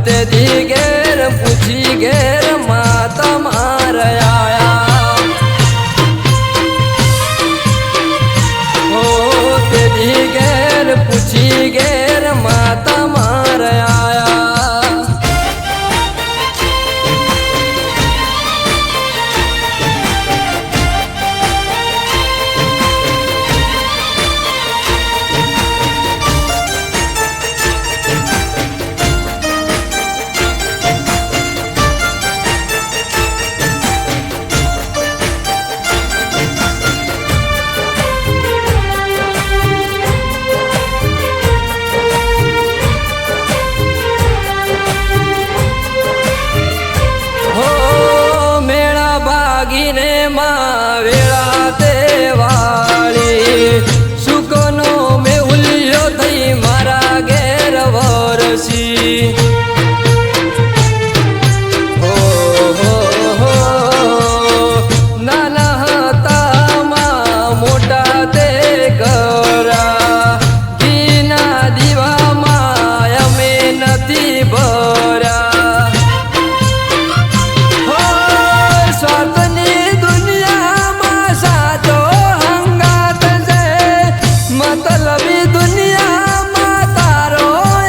तेरी घेर पूछी घेर माता मार आया ओ तेरी घेर पूछी घेर माता मार आया वेळा देवाळी सुकनो में उलियो थई मारा घेर वरसी हो हो हो नाना हता मा मोटा ते करा दीना दीवा माया में नथी भरा हो स्वातनी मतलबी दुनिया में तारो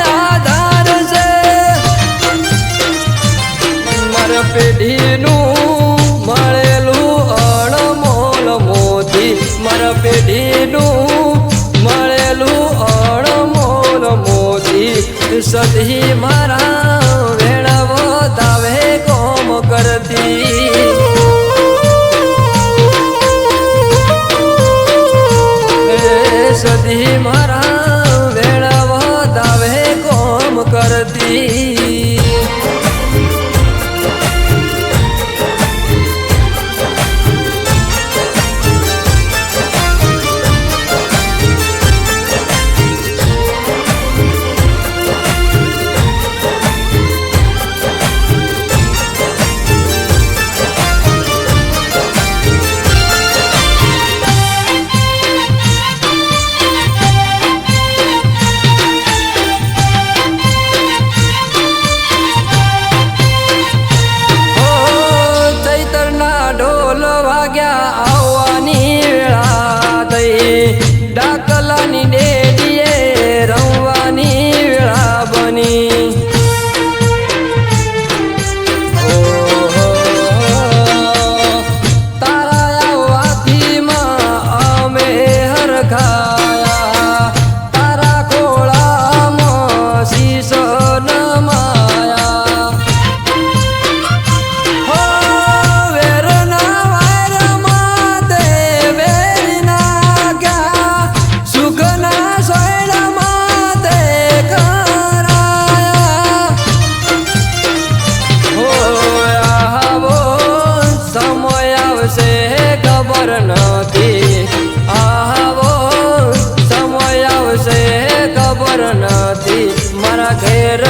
आधार से मर पेढ़ी मळेलू अणमोल मोती मर पेढ़ी मळेलू अणमोल मोती सदी मारा वेणव दावे कोम करती सदी मारा वेळव दावे कोम करती डाकलानी डेडीए रंवानी वेळा बनी ओ तारा आवाथी मा अमे हर खाया तारा खोळा मा शीश नमाया हो वेरना वायर मा देवे खबर नथी आवो समय आवशे खबर नथी मारा घेर